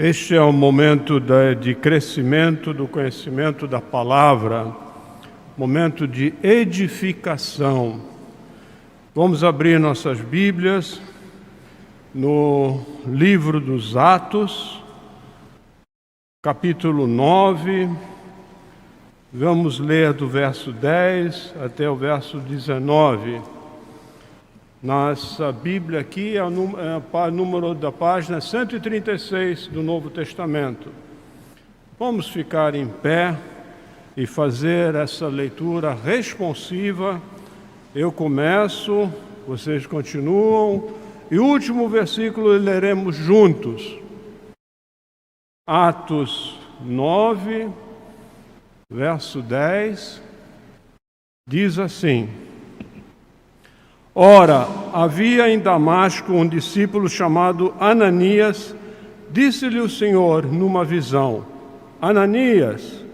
Este é o momento de crescimento do conhecimento da palavra, momento de edificação. Vamos abrir nossas Bíblias no livro dos Atos, capítulo 9. Vamos ler do verso 10 até o verso 19. Nossa Bíblia aqui é o número da página 136 do Novo Testamento. Vamos ficar em pé e fazer essa leitura responsiva. Eu começo, vocês continuam, e o último versículo leremos juntos. Atos 9, verso 10, diz assim: Ora, havia em Damasco um discípulo chamado Ananias. Disse-lhe o Senhor numa visão: Ananias.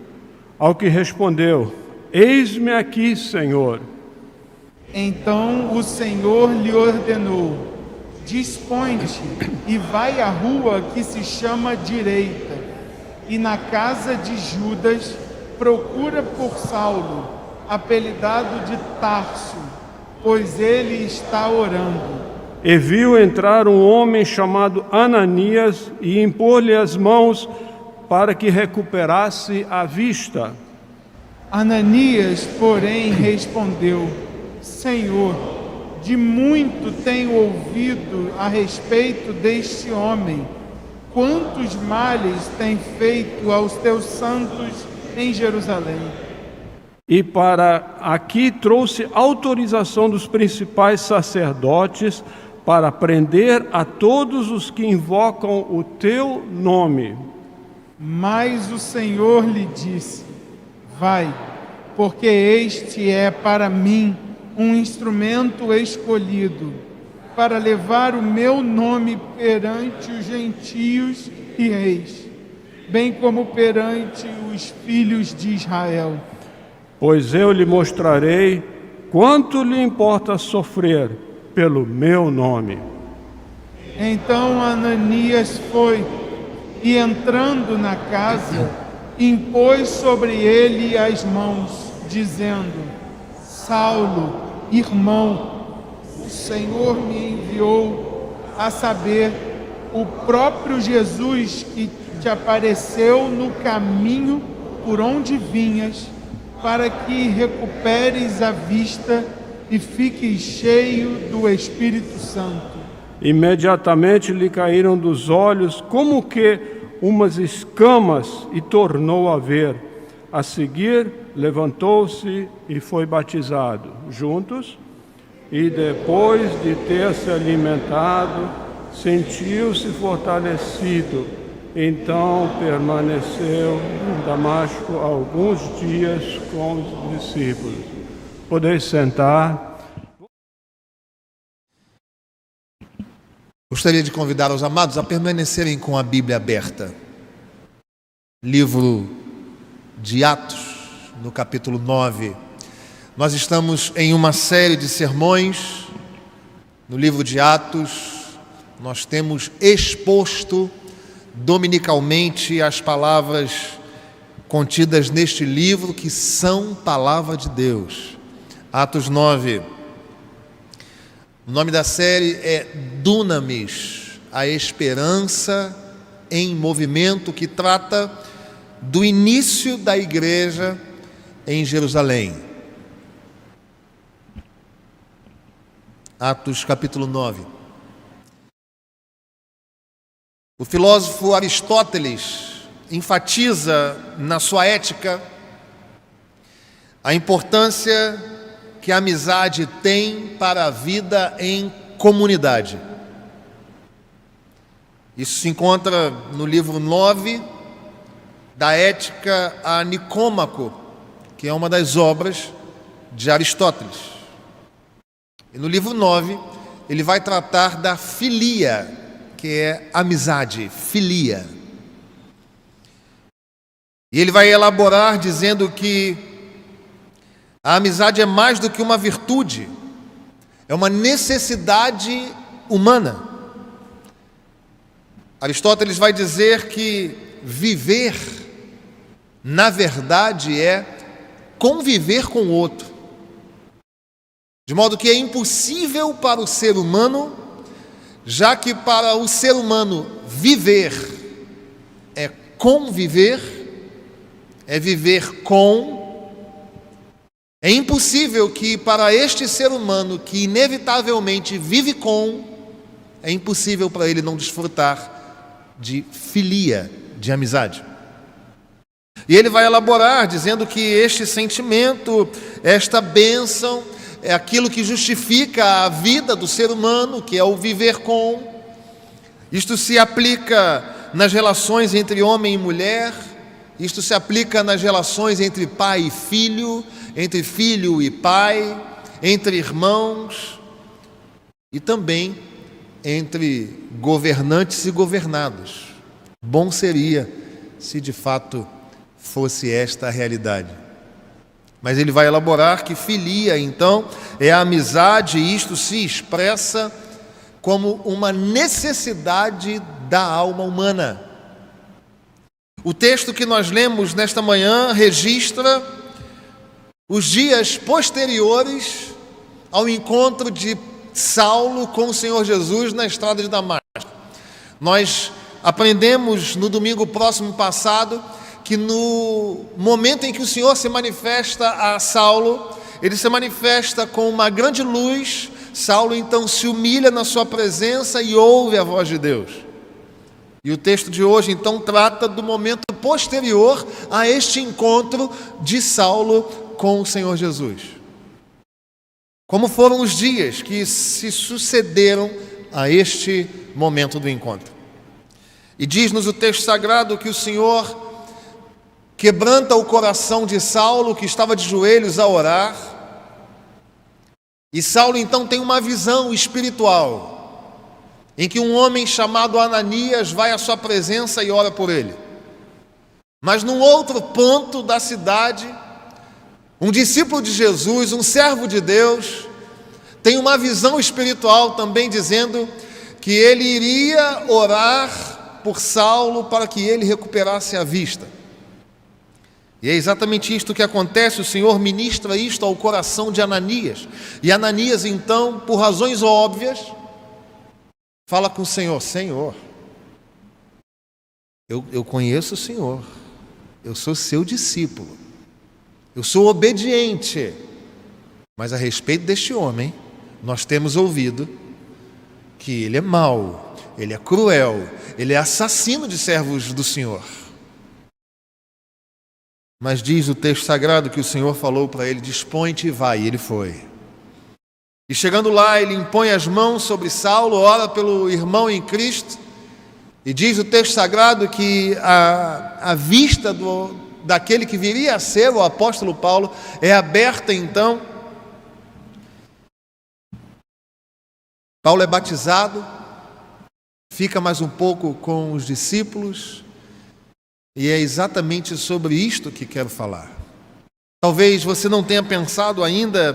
Ao que respondeu: Eis-me aqui, Senhor. Então o Senhor lhe ordenou: Dispõe-te e vai à rua que se chama Direita, e na casa de Judas procura por Saulo, apelidado de Tarso, pois ele está orando. E viu entrar um homem chamado Ananias e impor-lhe as mãos para que recuperasse a vista. Ananias, porém, respondeu: Senhor, de muito tenho ouvido a respeito deste homem. Quantos males tem feito aos teus santos em Jerusalém? E para aqui trouxe autorização dos principais sacerdotes para prender a todos os que invocam o teu nome. Mas o Senhor lhe disse: Vai, porque este é para mim um instrumento escolhido, para levar o meu nome perante os gentios e reis, bem como perante os filhos de Israel. Pois eu lhe mostrarei quanto lhe importa sofrer pelo meu nome. Então Ananias foi, e entrando na casa, impôs sobre ele as mãos, dizendo: Saulo, irmão, o Senhor me enviou, a saber, o próprio Jesus que te apareceu no caminho por onde vinhas, para que recuperes a vista e fiques cheio do Espírito Santo. Imediatamente lhe caíram dos olhos como que umas escamas e tornou a ver. A seguir, levantou-se e foi batizado. Juntos, e depois de ter se alimentado, sentiu-se fortalecido. Então permaneceu em Damasco alguns dias com os discípulos. Podeis sentar. Gostaria de convidar os amados a permanecerem com a Bíblia aberta. Livro de Atos, no capítulo 9. Nós estamos em uma série de sermões. No livro de Atos, nós temos exposto dominicalmente as palavras contidas neste livro, que são palavra de Deus. Atos 9. O nome da série é Dunamis, a esperança em movimento, que trata do início da igreja em Jerusalém. Atos capítulo 9. O filósofo Aristóteles enfatiza na sua ética a importância que a amizade tem para a vida em comunidade. Isso se encontra no livro 9 da Ética a Nicômaco, que é uma das obras de Aristóteles. E no livro 9, ele vai tratar da filia, que é amizade, filia. E ele vai elaborar dizendo que a amizade é mais do que uma virtude, é uma necessidade humana. Aristóteles vai dizer que viver, na verdade, é conviver com o outro. De modo que é impossível para o ser humano, já que para o ser humano viver é conviver, é viver com, é impossível que para este ser humano que inevitavelmente vive com, é impossível para ele não desfrutar de filia, de amizade. E ele vai elaborar dizendo que este sentimento, esta bênção, é aquilo que justifica a vida do ser humano, que é o viver com. Isto se aplica nas relações entre homem e mulher, isto se aplica nas relações entre pai e filho, entre filho e pai, entre irmãos e também entre governantes e governados. Bom seria se de fato fosse esta a realidade. Mas ele vai elaborar que filia, então, é a amizade, e isto se expressa como uma necessidade da alma humana. O texto que nós lemos nesta manhã registra os dias posteriores ao encontro de Saulo com o Senhor Jesus na estrada de Damasco. Nós aprendemos no domingo próximo passado que no momento em que o Senhor se manifesta a Saulo, ele se manifesta com uma grande luz. Saulo então se humilha na sua presença e ouve a voz de Deus. E o texto de hoje então trata do momento posterior a este encontro de Saulo com o Senhor Jesus. Como foram os dias que se sucederam a este momento do encontro. E diz-nos o texto sagrado que o Senhor quebranta o coração de Saulo, que estava de joelhos a orar. E Saulo então tem uma visão espiritual, em que um homem chamado Ananias vai à sua presença e ora por ele. Mas num outro ponto da cidade, um discípulo de Jesus, um servo de Deus, tem uma visão espiritual também dizendo que ele iria orar por Saulo para que ele recuperasse a vista. E é exatamente isto que acontece. O Senhor ministra isto ao coração de Ananias. E Ananias então, por razões óbvias, fala com o Senhor: Senhor, eu conheço o Senhor, eu sou seu discípulo, eu sou obediente, mas a respeito deste homem, nós temos ouvido que ele é mau, ele é cruel, ele é assassino de servos do Senhor. Mas diz o texto sagrado que o Senhor falou para ele: dispõe-te e vai. E ele foi. E chegando lá, ele impõe as mãos sobre Saulo, ora pelo irmão em Cristo. E diz o texto sagrado que a vista daquele que viria a ser o apóstolo Paulo é aberta então. Paulo é batizado, fica mais um pouco com os discípulos. E é exatamente sobre isto que quero falar. Talvez você não tenha pensado ainda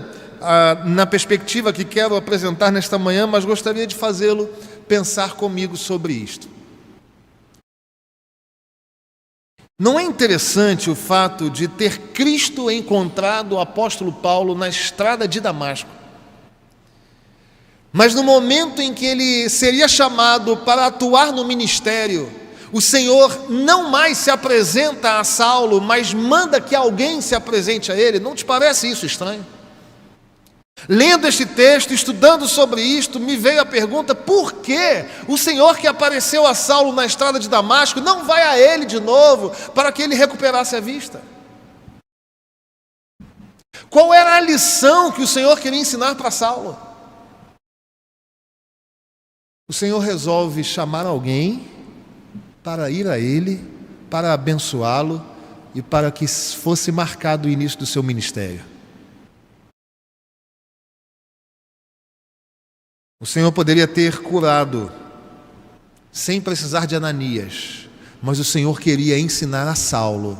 na perspectiva que quero apresentar nesta manhã, mas gostaria de fazê-lo pensar comigo sobre isto. Não é interessante o fato de ter Cristo encontrado o apóstolo Paulo na estrada de Damasco, mas no momento em que ele seria chamado para atuar no ministério, o Senhor não mais se apresenta a Saulo, mas manda que alguém se apresente a ele? Não te parece isso estranho? Lendo este texto, estudando sobre isto, me veio a pergunta: por que o Senhor que apareceu a Saulo na estrada de Damasco não vai a ele de novo para que ele recuperasse a vista? Qual era a lição que o Senhor queria ensinar para Saulo? O Senhor resolve chamar alguém para ir a ele, para abençoá-lo e para que fosse marcado o início do seu ministério. O Senhor poderia ter curado sem precisar de Ananias, mas o Senhor queria ensinar a Saulo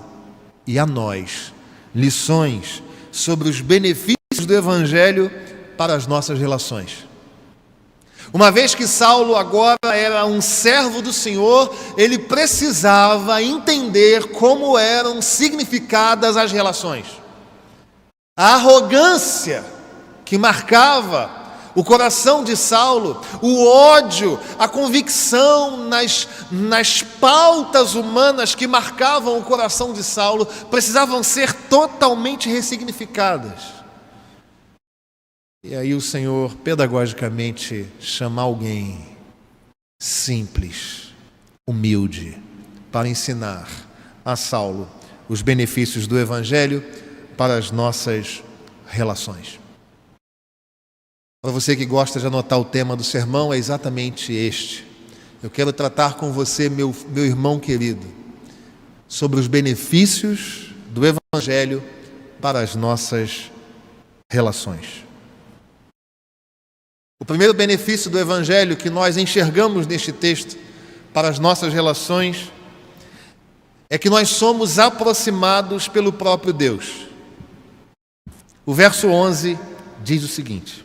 e a nós lições sobre os benefícios do Evangelho para as nossas relações. Uma vez que Saulo agora era um servo do Senhor, ele precisava entender como eram significadas as relações. A arrogância que marcava o coração de Saulo, o ódio, a convicção nas pautas humanas que marcavam o coração de Saulo, precisavam ser totalmente ressignificadas. E aí o Senhor, pedagogicamente, chama alguém simples, humilde, para ensinar a Saulo os benefícios do Evangelho para as nossas relações. Para você que gosta de anotar o tema do sermão, é exatamente este. Eu quero tratar com você, meu irmão querido, sobre os benefícios do Evangelho para as nossas relações. O primeiro benefício do Evangelho que nós enxergamos neste texto para as nossas relações é que nós somos aproximados pelo próprio Deus. O verso 11 diz o seguinte: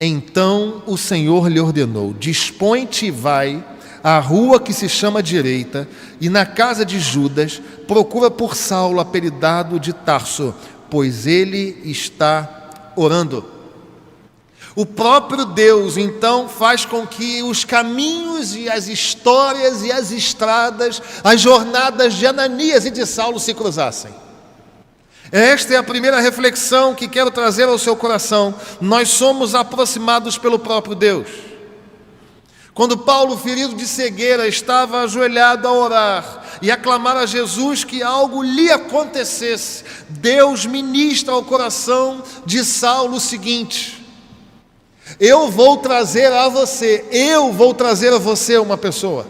Então o Senhor lhe ordenou: dispõe-te e vai à rua que se chama Direita, e na casa de Judas procura por Saulo, apelidado de Tarso, pois ele está orando. O próprio Deus, então, faz com que os caminhos e as histórias e as estradas, as jornadas de Ananias e de Saulo se cruzassem. Esta é a primeira reflexão que quero trazer ao seu coração. Nós somos aproximados pelo próprio Deus. Quando Paulo, ferido de cegueira, estava ajoelhado a orar e a clamar a Jesus que algo lhe acontecesse, Deus ministra ao coração de Saulo o seguinte: eu vou trazer a você uma pessoa.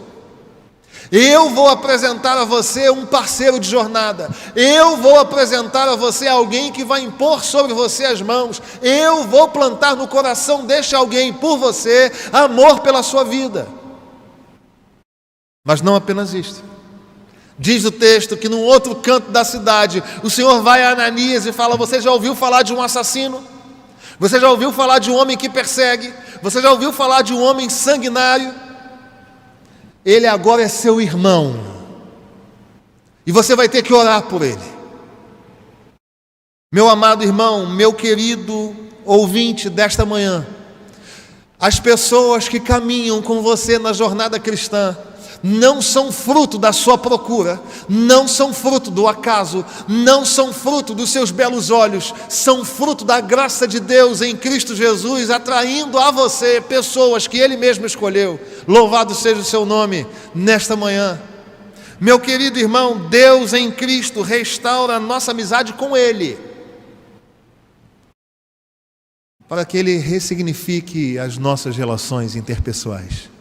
Eu vou apresentar a você um parceiro de jornada. Eu vou apresentar a você alguém que vai impor sobre você as mãos. Eu vou plantar no coração deste alguém por você amor pela sua vida. Mas não apenas isto. Diz o texto que num outro canto da cidade, o Senhor vai a Ananias e fala: você já ouviu falar de um assassino? Você já ouviu falar de um homem que persegue? Você já ouviu falar de um homem sanguinário? Ele agora é seu irmão. E você vai ter que orar por ele. Meu amado irmão, meu querido ouvinte desta manhã, as pessoas que caminham com você na jornada cristã não são fruto da sua procura, não são fruto do acaso, não são fruto dos seus belos olhos, são fruto da graça de Deus em Cristo Jesus, atraindo a você pessoas que Ele mesmo escolheu. Louvado seja o seu nome nesta manhã. Meu querido irmão, Deus em Cristo restaura a nossa amizade com Ele, para que Ele ressignifique as nossas relações interpessoais.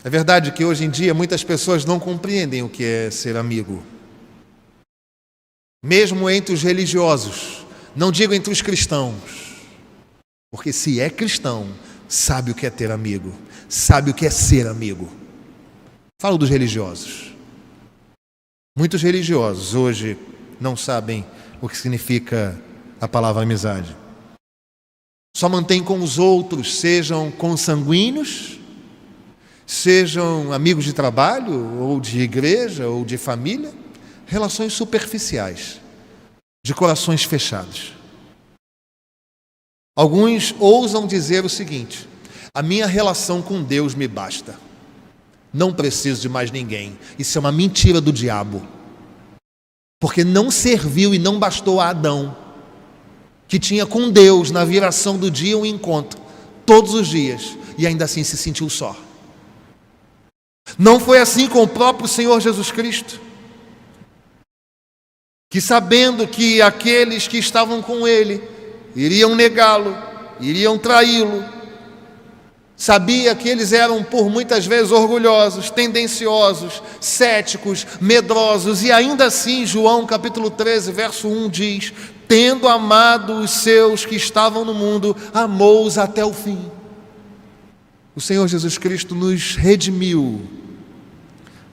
É verdade que hoje em dia muitas pessoas não compreendem o que é ser amigo. Mesmo entre os religiosos, não digo entre os cristãos, porque se é cristão, sabe o que é ter amigo, sabe o que é ser amigo. Falo dos religiosos. Muitos religiosos hoje não sabem o que significa a palavra amizade. Só mantém com os outros, sejam consanguíneos, sejam amigos de trabalho, ou de igreja, ou de família, relações superficiais, de corações fechados. Alguns ousam dizer o seguinte: a minha relação com Deus me basta, não preciso de mais ninguém. Isso é uma mentira do diabo, porque não serviu e não bastou a Adão, que tinha com Deus na viração do dia um encontro, todos os dias, e ainda assim se sentiu só. Não foi assim com o próprio Senhor Jesus Cristo, que sabendo que aqueles que estavam com Ele iriam negá-lo, iriam traí-lo, sabia que eles eram por muitas vezes orgulhosos, tendenciosos, céticos, medrosos, e ainda assim João capítulo 13, verso 1 diz: tendo amado os seus que estavam no mundo, amou-os até o fim. O Senhor Jesus Cristo nos redimiu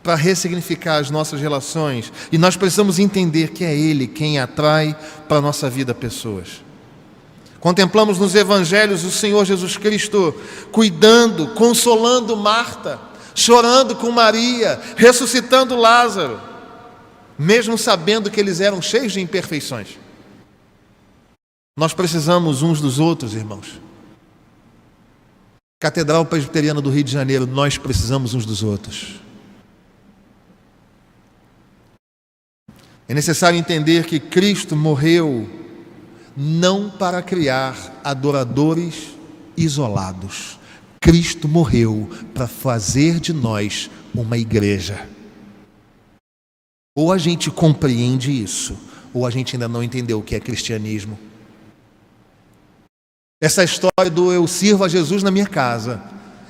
para ressignificar as nossas relações, e nós precisamos entender que é Ele quem atrai para a nossa vida pessoas. Contemplamos nos evangelhos o Senhor Jesus Cristo cuidando, consolando Marta, chorando com Maria, ressuscitando Lázaro, mesmo sabendo que eles eram cheios de imperfeições. Nós precisamos uns dos outros, irmãos. Catedral Presbiteriana do Rio de Janeiro, nós precisamos uns dos outros. É necessário entender que Cristo morreu não para criar adoradores isolados. Cristo morreu para fazer de nós uma igreja. Ou a gente compreende isso, ou a gente ainda não entendeu o que é cristianismo. Essa história do eu sirvo a Jesus na minha casa,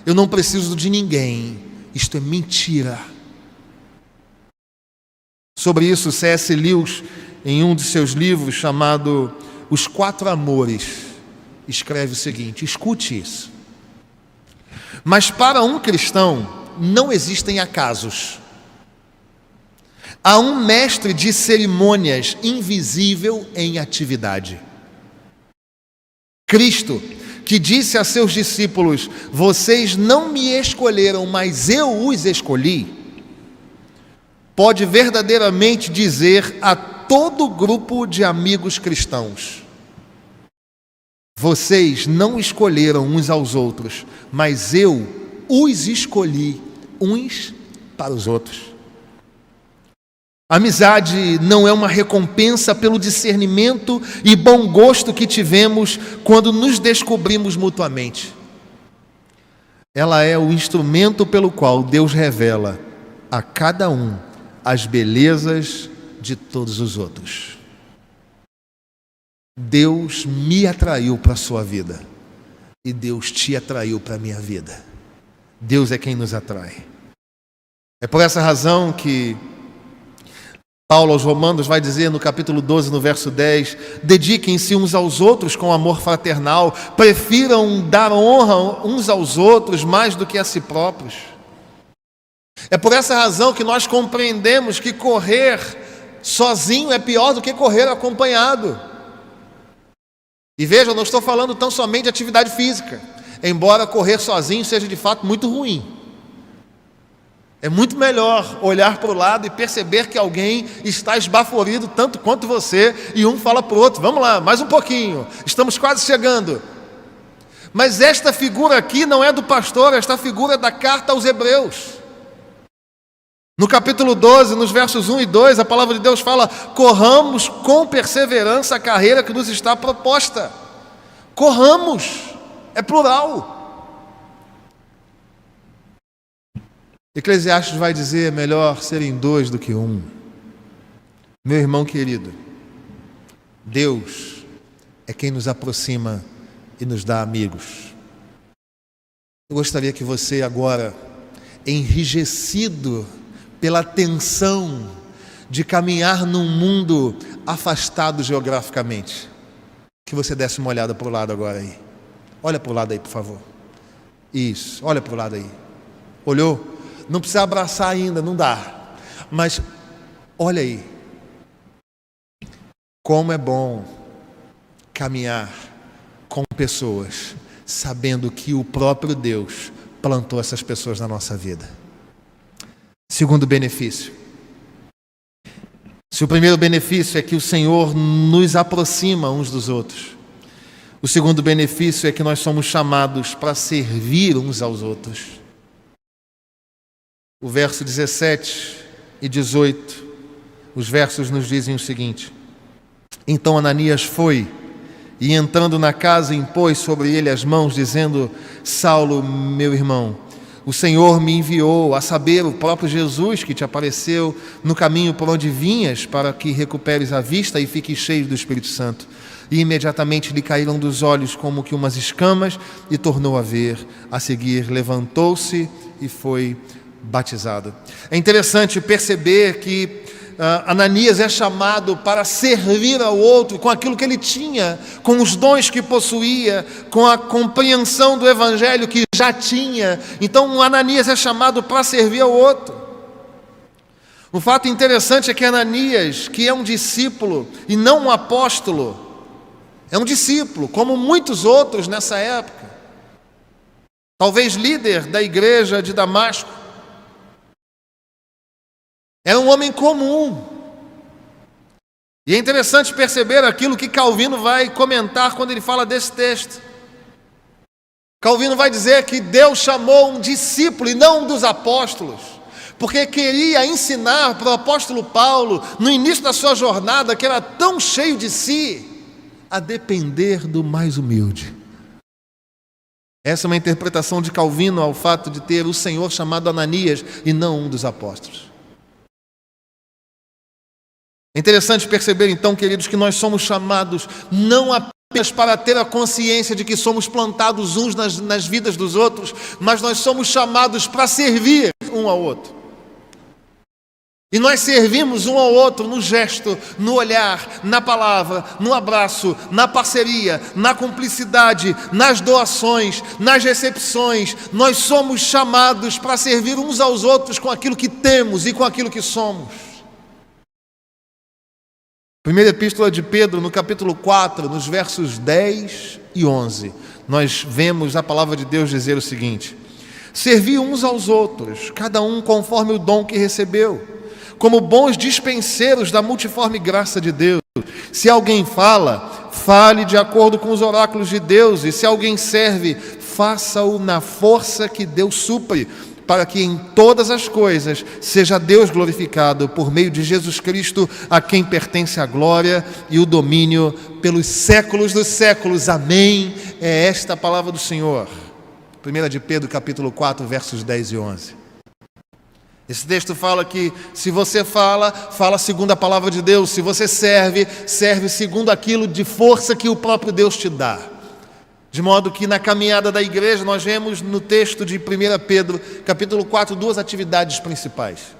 eu não preciso de ninguém, isto é mentira. Sobre isso, C.S. Lewis, em um de seus livros chamado Os Quatro Amores, escreve o seguinte: escute isso. Mas para um cristão não existem acasos. Há um mestre de cerimônias invisível em atividade. Cristo, que disse a seus discípulos: vocês não me escolheram, mas eu os escolhi, pode verdadeiramente dizer a todo grupo de amigos cristãos: vocês não escolheram uns aos outros, mas eu os escolhi uns para os outros. Amizade não é uma recompensa pelo discernimento e bom gosto que tivemos quando nos descobrimos mutuamente. Ela é o instrumento pelo qual Deus revela a cada um as belezas de todos os outros. Deus me atraiu para a sua vida e Deus te atraiu para a minha vida. Deus é quem nos atrai. É por essa razão que Paulo aos Romanos vai dizer no capítulo 12, no verso 10: dediquem-se uns aos outros com amor fraternal, prefiram dar honra uns aos outros mais do que a si próprios. É por essa razão que nós compreendemos que correr sozinho é pior do que correr acompanhado. E veja, eu não estou falando tão somente de atividade física, embora correr sozinho seja de fato muito ruim. É muito melhor olhar para o lado e perceber que alguém está esbaforido tanto quanto você, e um fala para o outro: vamos lá, mais um pouquinho, estamos quase chegando. Mas esta figura aqui não é do pastor, esta figura é da carta aos Hebreus. No capítulo 12, nos versos 1 e 2, a palavra de Deus fala: corramos com perseverança a carreira que nos está proposta. Corramos, é plural. Eclesiastes vai dizer: é melhor serem dois do que um. Meu irmão querido, Deus é quem nos aproxima e nos dá amigos. Eu gostaria que você agora, enrijecido pela tensão de caminhar num mundo afastado geograficamente, que você desse uma olhada para o lado agora aí. Olha para o lado aí, por favor. Isso, olha para o lado aí. Olhou? Não precisa abraçar ainda, não dá. Mas olha aí. Como é bom caminhar com pessoas, sabendo que o próprio Deus plantou essas pessoas na nossa vida. Segundo benefício. Se o primeiro benefício é que o Senhor nos aproxima uns dos outros, o segundo benefício é que nós somos chamados para servir uns aos outros. O verso 17 e 18, os versos nos dizem o seguinte: então Ananias foi e, entrando na casa, impôs sobre ele as mãos, dizendo: Saulo, meu irmão, o Senhor me enviou, a saber, o próprio Jesus que te apareceu no caminho por onde vinhas, para que recuperes a vista e fiques cheio do Espírito Santo. E imediatamente lhe caíram dos olhos como que umas escamas e tornou a ver. A seguir levantou-se e foi batizado. É interessante perceber que Ananias é chamado para servir ao outro com aquilo que ele tinha, com os dons que possuía, com a compreensão do Evangelho que já tinha. Então Ananias é chamado para servir ao outro. O fato interessante é que Ananias, que é um discípulo e não um apóstolo, É um discípulo, como muitos outros nessa época. Talvez líder da igreja de Damasco. Era um homem comum. E é interessante perceber aquilo que Calvino vai comentar quando ele fala desse texto. Calvino vai dizer que Deus chamou um discípulo e não um dos apóstolos, porque queria ensinar para o apóstolo Paulo, no início da sua jornada, que era tão cheio de si, a depender do mais humilde. Essa é uma interpretação de Calvino ao fato de ter o Senhor chamado Ananias e não um dos apóstolos. É interessante perceber então, queridos, que nós somos chamados não apenas para ter a consciência de que somos plantados uns nas vidas dos outros, mas nós somos chamados para servir um ao outro. E nós servimos um ao outro no gesto, no olhar, na palavra, no abraço, na parceria, na cumplicidade, nas doações, nas recepções. Nós somos chamados para servir uns aos outros com aquilo que temos e com aquilo que somos. Primeira Epístola de Pedro, no capítulo 4, nos versos 10 e 11, nós vemos a palavra de Deus dizer o seguinte: servi uns aos outros, cada um conforme o dom que recebeu, como bons dispenseiros da multiforme graça de Deus. Se alguém fala, fale de acordo com os oráculos de Deus, e se alguém serve, faça-o na força que Deus supre, para que em todas as coisas seja Deus glorificado por meio de Jesus Cristo, a quem pertence a glória e o domínio pelos séculos dos séculos. Amém. É esta a palavra do Senhor. 1 de Pedro, capítulo 4, versos 10 e 11. Esse texto fala que se você fala, fala segundo a palavra de Deus. Se você serve, serve segundo aquilo de força que o próprio Deus te dá. De modo que na caminhada da igreja nós vemos no texto de 1 Pedro, capítulo 4, duas atividades principais.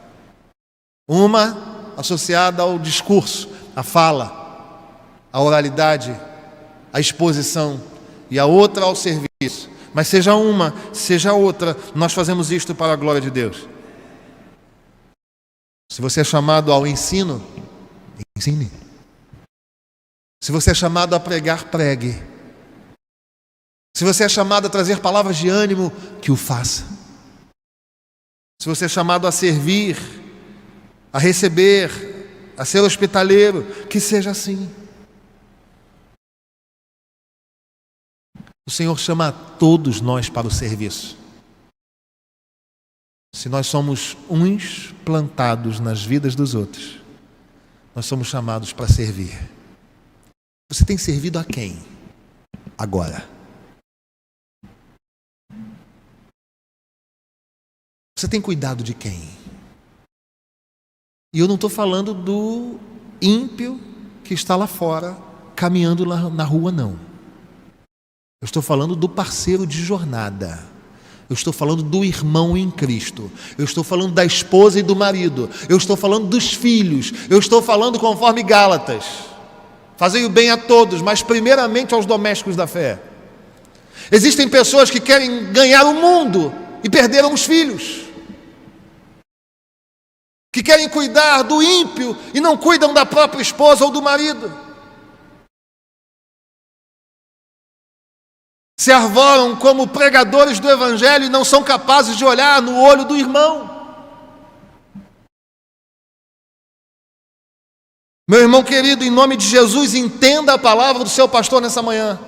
Uma associada ao discurso, à fala, à oralidade, à exposição, e a outra ao serviço. Mas seja uma, seja outra, nós fazemos isto para a glória de Deus. Se você é chamado ao ensino, ensine. Se você é chamado a pregar, pregue. Se você é chamado a trazer palavras de ânimo, que o faça. Se você é chamado a servir, a receber, a ser hospitaleiro, que seja assim. O Senhor chama a todos nós para o serviço. Se nós somos uns plantados nas vidas dos outros, nós somos chamados para servir. Você tem servido a quem? Agora. Você tem cuidado de quem? E eu não estou falando do ímpio que está lá fora, caminhando lá na rua, não. Eu estou falando do parceiro de jornada. Eu estou falando do irmão em Cristo. Eu estou falando da esposa e do marido. Eu estou falando dos filhos. Eu estou falando conforme Gálatas. Fazei o bem a todos, mas primeiramente aos domésticos da fé. Existem pessoas que querem ganhar o mundo e perderam os filhos, que querem cuidar do ímpio e não cuidam da própria esposa ou do marido, se arvoram como pregadores do evangelho e não são capazes de olhar no olho do irmão. Meu irmão querido, em nome de Jesus, entenda a palavra do seu pastor nessa manhã.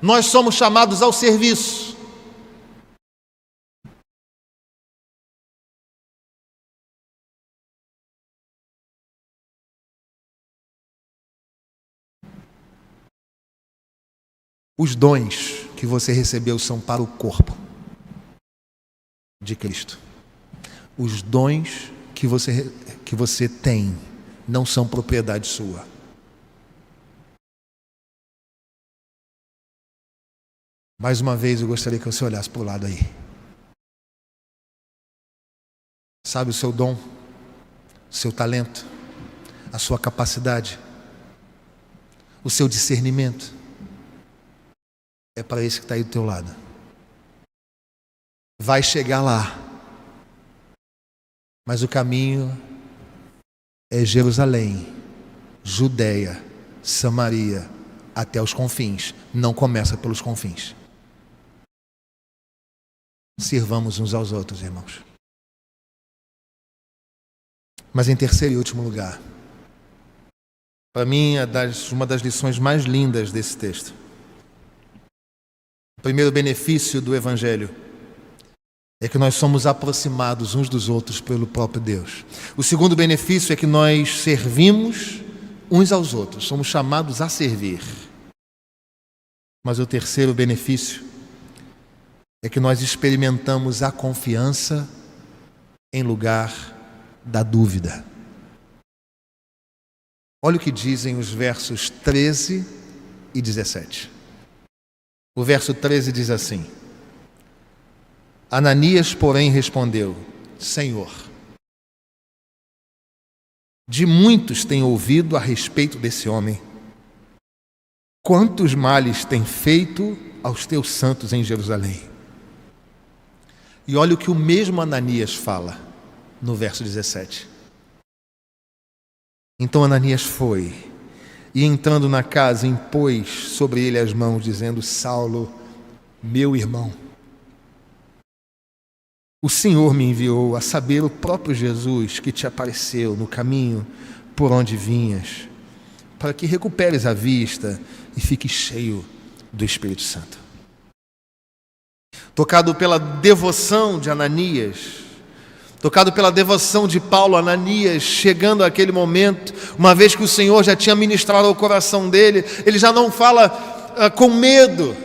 Nós somos chamados ao serviço. Os dons que você recebeu são para o corpo de Cristo. Os dons que você tem não são propriedade sua. Mais uma vez eu gostaria que você olhasse para o lado aí. Sabe o seu dom, o seu talento, a sua capacidade, o seu discernimento. É para esse que está aí do teu lado. Vai chegar lá. Mas o caminho é Jerusalém, Judeia, Samaria, até os confins, não começa pelos confins. Sirvamos uns aos outros, irmãos. Mas em terceiro e último lugar, para mim, uma das lições mais lindas desse texto. O primeiro benefício do Evangelho é que nós somos aproximados uns dos outros pelo próprio Deus. O segundo benefício é que nós servimos uns aos outros, somos chamados a servir. Mas o terceiro benefício é que nós experimentamos a confiança em lugar da dúvida. Olha o que dizem os versos 13 e 17. O verso 13 diz assim: Ananias, porém, respondeu: Senhor, de muitos tenho ouvido a respeito desse homem. Quantos males tem feito aos teus santos em Jerusalém? E olha o que o mesmo Ananias fala no verso 17. Então Ananias foi, e entrando na casa, impôs sobre ele as mãos, dizendo: Saulo, meu irmão, o Senhor me enviou, a saber, o próprio Jesus que te apareceu no caminho por onde vinhas, para que recuperes a vista e fiques cheio do Espírito Santo. Tocado pela devoção de Ananias, tocado pela devoção de Paulo, Ananias, chegando àquele momento, uma vez que o Senhor já tinha ministrado ao coração dele, ele já não fala com medo,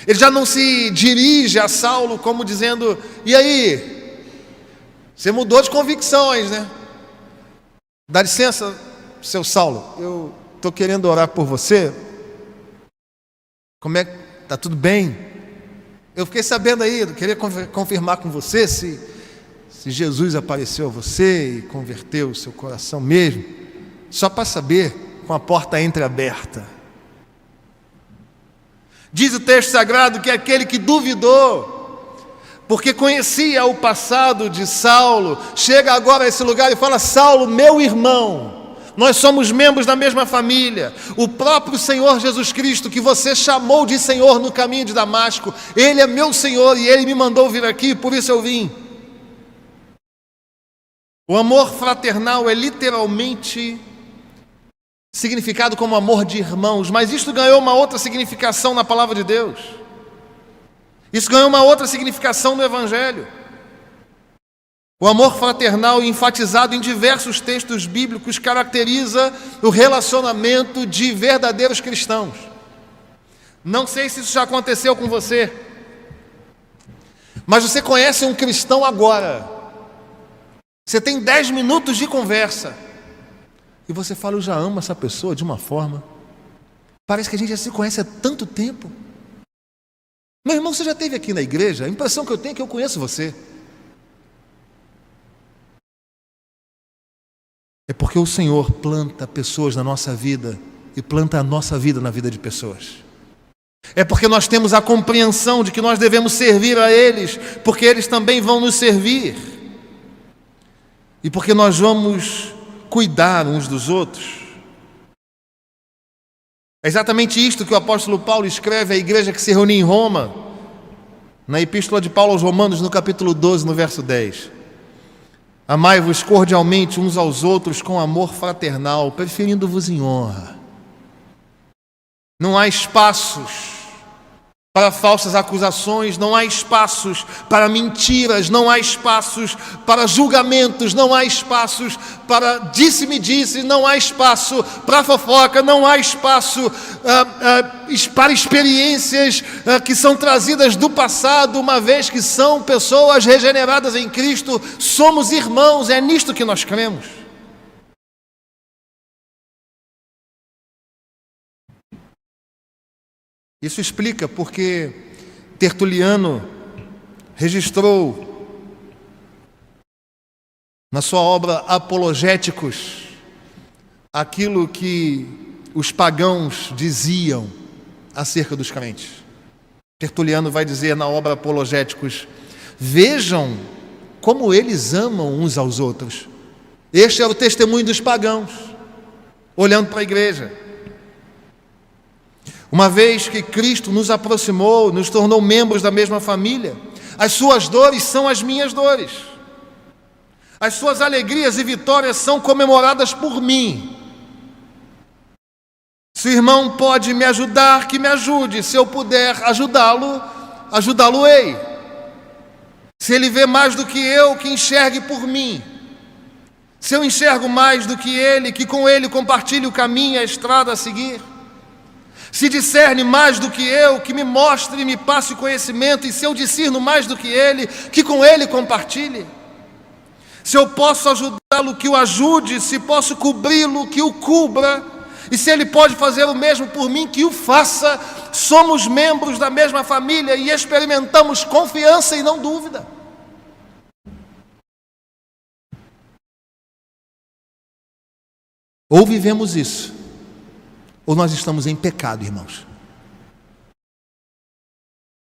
ele já não se dirige a Saulo como dizendo: e aí, você mudou de convicções, né? Dá licença, seu Saulo, eu estou querendo orar por você. Como é que está? Tudo bem? Eu fiquei sabendo aí, eu queria confirmar com você se Jesus apareceu a você e converteu o seu coração mesmo, só para saber, com a porta entreaberta. Diz o texto sagrado que aquele que duvidou, porque conhecia o passado de Saulo, chega agora a esse lugar e fala: Saulo, meu irmão, nós somos membros da mesma família. O próprio Senhor Jesus Cristo, que você chamou de Senhor no caminho de Damasco, Ele é meu Senhor e Ele me mandou vir aqui, por isso eu vim. O amor fraternal é literalmente significado como amor de irmãos, mas isto ganhou uma outra significação na palavra de Deus. Isso ganhou uma outra significação no Evangelho. O amor fraternal, enfatizado em diversos textos bíblicos, caracteriza o relacionamento de verdadeiros cristãos. Não sei se isso já aconteceu com você, mas você conhece um cristão agora. Você tem 10 minutos de conversa e você fala: eu já amo essa pessoa de uma forma. Parece que a gente já se conhece há tanto tempo. Meu irmão, você já esteve aqui na igreja? A impressão que eu tenho é que eu conheço você. É porque o Senhor planta pessoas na nossa vida e planta a nossa vida na vida de pessoas. É porque nós temos a compreensão de que nós devemos servir a eles, porque eles também vão nos servir. E porque nós vamos cuidar uns dos outros. É exatamente isto que o apóstolo Paulo escreve à igreja que se reuniu em Roma, na epístola de Paulo aos Romanos, no capítulo 12, no verso 10. Amai-vos cordialmente uns aos outros com amor fraternal, preferindo-vos em honra. Não há espaços para falsas acusações, não há espaços para mentiras, não há espaços para julgamentos, não há espaços para disse-me-disse, não há espaço para fofoca, não há espaço para experiências que são trazidas do passado, uma vez que são pessoas regeneradas em Cristo. Somos irmãos, é nisto que nós cremos. Isso explica porque Tertuliano registrou na sua obra Apologéticos aquilo que os pagãos diziam acerca dos crentes. Tertuliano vai dizer na obra Apologéticos: vejam como eles amam uns aos outros. Este é o testemunho dos pagãos, olhando para a igreja. Uma vez que Cristo nos aproximou, nos tornou membros da mesma família, as suas dores são as minhas dores. As suas alegrias e vitórias são comemoradas por mim. Se o irmão pode me ajudar, que me ajude. Se eu puder ajudá-lo, ajudá-lo-ei. Se ele vê mais do que eu, que enxergue por mim. Se eu enxergo mais do que ele, que com ele compartilhe o caminho e a estrada a seguir. Se discerne mais do que eu, que me mostre e me passe conhecimento. E se eu discerno mais do que ele, que com ele compartilhe. Se eu posso ajudá-lo, que o ajude. Se posso cobri-lo, que o cubra. E se ele pode fazer o mesmo por mim, que o faça. Somos membros da mesma família e experimentamos confiança e não dúvida. Ou vivemos isso, ou nós estamos em pecado, irmãos.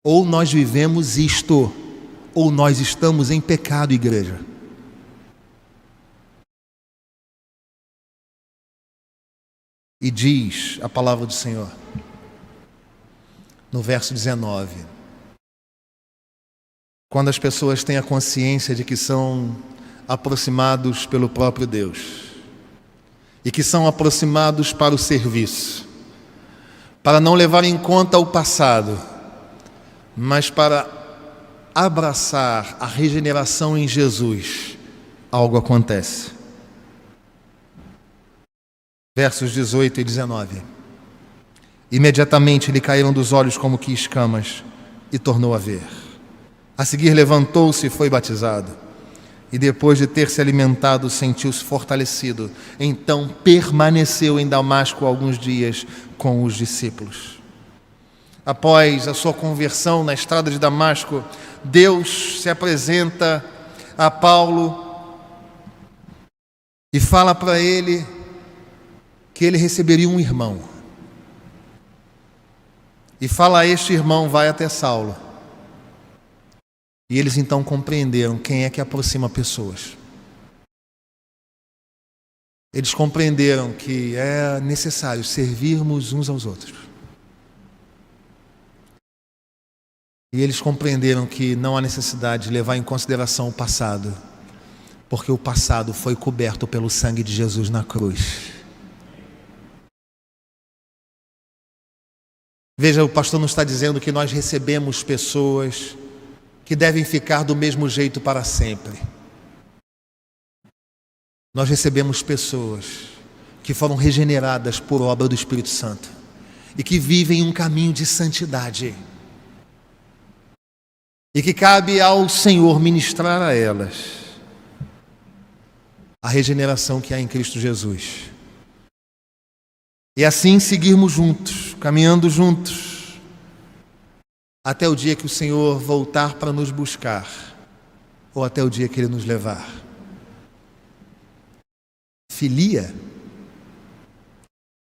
Ou nós vivemos isto, ou nós estamos em pecado, igreja. E diz a palavra do Senhor, no verso 19: quando as pessoas têm a consciência de que são aproximados pelo próprio Deus, e que são aproximados para o serviço, para não levar em conta o passado, mas para abraçar a regeneração em Jesus, algo acontece. Versos 18 e 19. Imediatamente lhe caíram dos olhos como que escamas, e tornou a ver. A seguir levantou-se e foi batizado. E depois de ter se alimentado, sentiu-se fortalecido. Então permaneceu em Damasco alguns dias com os discípulos. Após a sua conversão na estrada de Damasco, Deus se apresenta a Paulo e fala para ele que ele receberia um irmão. E fala a este irmão: vai até Saulo. E eles então compreenderam quem é que aproxima pessoas. Eles compreenderam que é necessário servirmos uns aos outros. E eles compreenderam que não há necessidade de levar em consideração o passado, porque o passado foi coberto pelo sangue de Jesus na cruz. Veja, o pastor não está dizendo que nós recebemos pessoas que devem ficar do mesmo jeito para sempre. Nós recebemos pessoas que foram regeneradas por obra do Espírito Santo e que vivem um caminho de santidade, e que cabe ao Senhor ministrar a elas a regeneração que há em Cristo Jesus. E assim seguirmos juntos, caminhando juntos, até o dia que o Senhor voltar para nos buscar, ou até o dia que Ele nos levar. Filia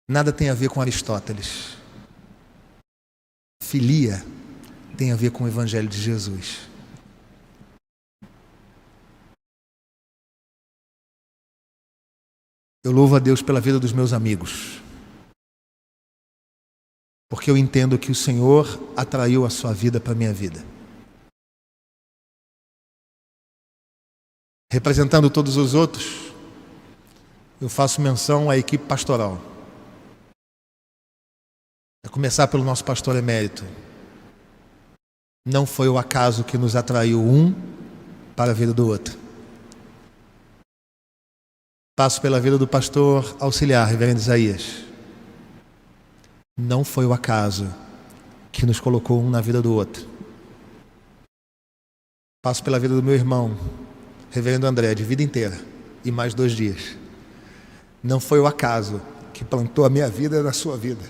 nada tem a ver com Aristóteles. Filia tem a ver com o Evangelho de Jesus. Eu louvo a Deus pela vida dos meus amigos, porque eu entendo que o Senhor atraiu a sua vida para a minha vida. Representando todos os outros, eu faço menção à equipe pastoral. A começar pelo nosso pastor emérito. Não foi o acaso que nos atraiu um para a vida do outro. Passo pela vida do pastor auxiliar, reverendo Isaías. Não foi o acaso que nos colocou um na vida do outro. Passo pela vida do meu irmão, reverendo André, de vida inteira, e mais 2 dias. Não foi o acaso que plantou a minha vida na sua vida.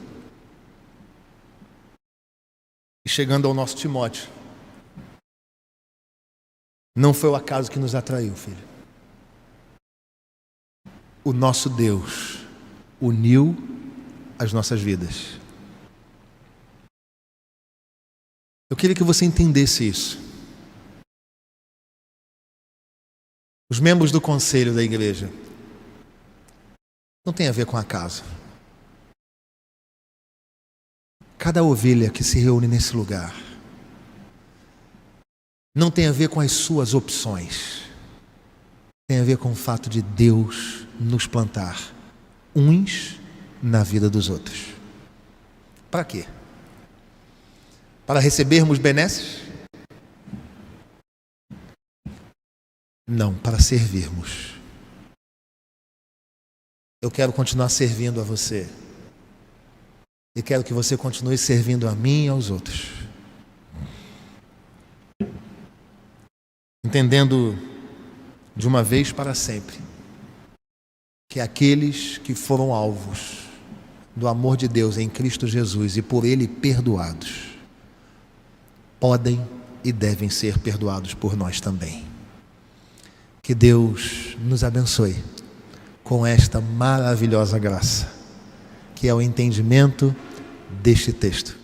E chegando ao nosso Timóteo, não foi o acaso que nos atraiu, filho. O nosso Deus uniu as nossas vidas. Eu queria que você entendesse isso. Os membros do conselho da igreja não tem a ver com acaso. cada ovelha que se reúne nesse lugar não tem a ver com as suas opções, tem a ver com o fato de Deus nos plantar uns na vida dos outros. Para quê? Para recebermos benesses? Não, para servirmos. Eu quero continuar servindo a você. E quero que você continue servindo a mim e aos outros. Entendendo de uma vez para sempre que aqueles que foram alvos do amor de Deus em Cristo Jesus e por Ele perdoados, podem e devem ser perdoados por nós também. Que Deus nos abençoe com esta maravilhosa graça, que é o entendimento deste texto.